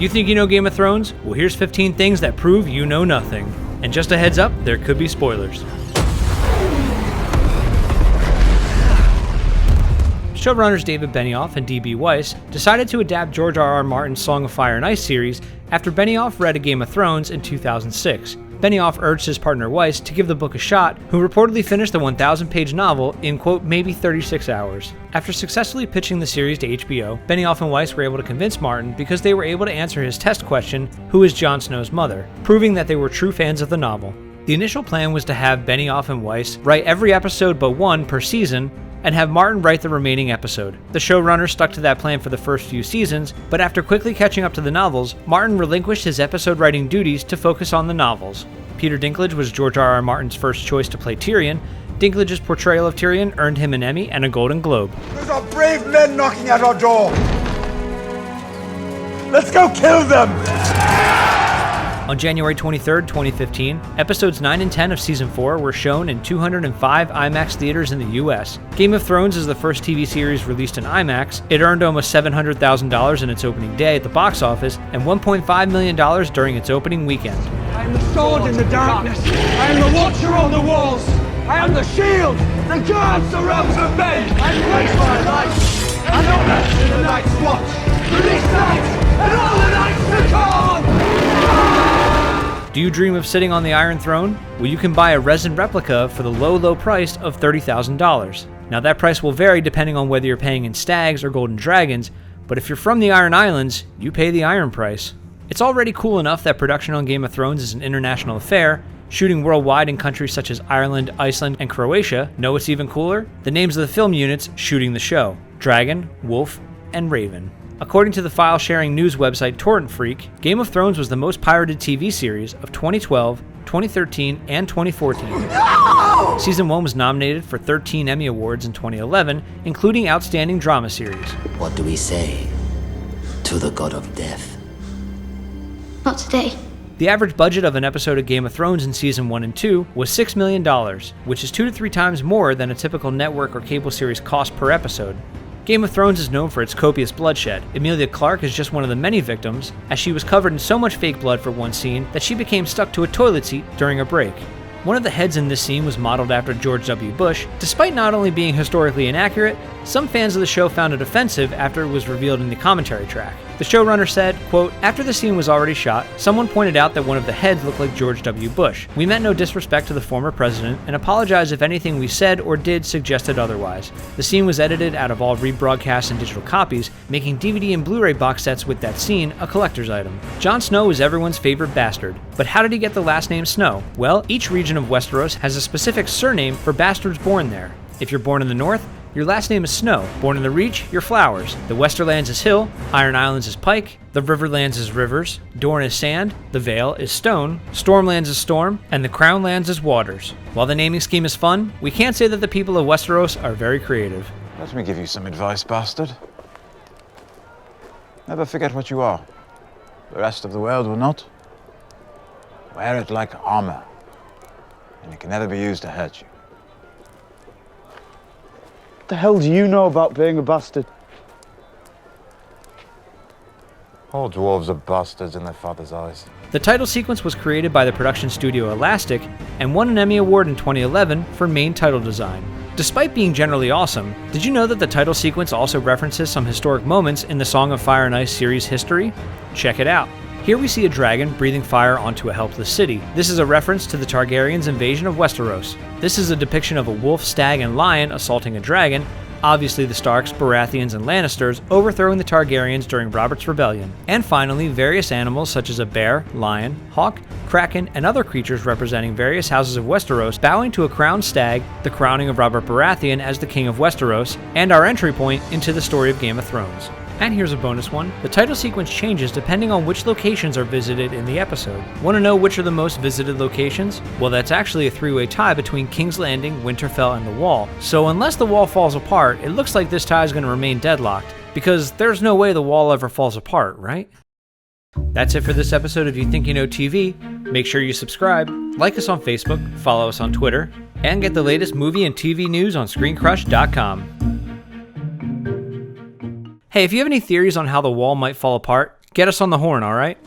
You think you know Game of Thrones? Well, here's 15 things that prove you know nothing. And just a heads up, there could be spoilers. Showrunners David Benioff and D.B. Weiss decided to adapt George R.R. Martin's Song of Fire and Ice series after Benioff read A Game of Thrones in 2006. Benioff urged his partner Weiss to give the book a shot, who reportedly finished the 1,000-page novel in, quote, maybe 36 hours. After successfully pitching the series to HBO, Benioff and Weiss were able to convince Martin because they were able to answer his test question, who is Jon Snow's mother, proving that they were true fans of the novel. The initial plan was to have Benioff and Weiss write every episode but one per season, and have Martin write the remaining episode. The showrunner stuck to that plan for the first few seasons, but after quickly catching up to the novels, Martin relinquished his episode writing duties to focus on the novels. Peter Dinklage was George R.R. Martin's first choice to play Tyrion. Dinklage's portrayal of Tyrion earned him an Emmy and a Golden Globe. Those are brave men knocking at our door. Let's go kill them! On January 23, 2015, episodes 9 and 10 of Season 4 were shown in 205 IMAX theaters in the US. Game of Thrones is the first TV series released in IMAX. It earned almost $700,000 in its opening day at the box office and $1.5 million during its opening weekend. I am the sword in the darkness. I am the watcher on the walls. I am the shield. The guard surrounds the bay. I place my life and honor in the night's watch. For this night and all the nights to come! Do you dream of sitting on the Iron Throne? Well, you can buy a resin replica for the low price of $30,000. Now that price will vary depending on whether you're paying in stags or golden dragons, but if you're from the Iron Islands, you pay the iron price. It's already cool enough that production on Game of Thrones is an international affair, shooting worldwide in countries such as Ireland, Iceland, and Croatia. Know what's even cooler? The names of the film units shooting the show: Dragon, Wolf, and Raven. According to the file-sharing news website Torrent Freak, Game of Thrones was the most pirated TV series of 2012, 2013, and 2014. No! Season 1 was nominated for 13 Emmy Awards in 2011, including Outstanding Drama Series. What do we say to the god of death? Not today. The average budget of an episode of Game of Thrones in Season 1 and 2 was $6 million, which is 2 to 3 times more than a typical network or cable series cost per episode. Game of Thrones is known for its copious bloodshed. Emilia Clarke is just one of the many victims, as she was covered in so much fake blood for one scene that she became stuck to a toilet seat during a break. One of the heads in this scene was modeled after George W. Bush. Despite not only being historically inaccurate, some fans of the show found it offensive after it was revealed in the commentary track. The showrunner said, quote, "After the scene was already shot, someone pointed out that one of the heads looked like George W. Bush. We meant no disrespect to the former president and apologize if anything we said or did suggested otherwise. The scene was edited out of all rebroadcasts and digital copies, making DVD and Blu-ray box sets with that scene a collector's item. Jon Snow is everyone's favorite bastard. But how did he get the last name Snow? Well, each region of Westeros has a specific surname for bastards born there. If you're born in the north, your last name is Snow. Born in the Reach, you're Flowers. The Westerlands is Hill, Iron Islands is Pike, the Riverlands is Rivers, Dorne is Sand, the Vale is Stone, Stormlands is Storm, and the Crownlands is Waters. While the naming scheme is fun, we can't say that the people of Westeros are very creative." Let me give you some advice, bastard. Never forget what you are. The rest of the world will not. Wear it like armor, and it can never be used to hurt you. What the hell do you know about being a bastard? All dwarves are bastards in their father's eyes. The title sequence was created by the production studio Elastic and won an Emmy Award in 2011 for main title design. Despite being generally awesome, did you know that the title sequence also references some historic moments in the Song of Fire and Ice series history? Check it out. Here we see a dragon breathing fire onto a helpless city. This is a reference to the Targaryens' invasion of Westeros. This is a depiction of a wolf, stag, and lion assaulting a dragon, obviously the Starks, Baratheons, and Lannisters overthrowing the Targaryens during Robert's Rebellion. And finally, various animals such as a bear, lion, hawk, kraken, and other creatures representing various houses of Westeros bowing to a crowned stag, the crowning of Robert Baratheon as the King of Westeros, and our entry point into the story of Game of Thrones. And here's a bonus one. The title sequence changes depending on which locations are visited in the episode. Want to know which are the most visited locations? Well, that's actually a three-way tie between King's Landing, Winterfell, and the Wall. So unless the Wall falls apart, it looks like this tie is going to remain deadlocked, because there's no way the Wall ever falls apart, right? That's it for this episode of You Think You Know TV. Make sure you subscribe, like us on Facebook, follow us on Twitter, and get the latest movie and TV news on ScreenCrush.com. Hey, if you have any theories on how the Wall might fall apart, Get us on the horn, alright?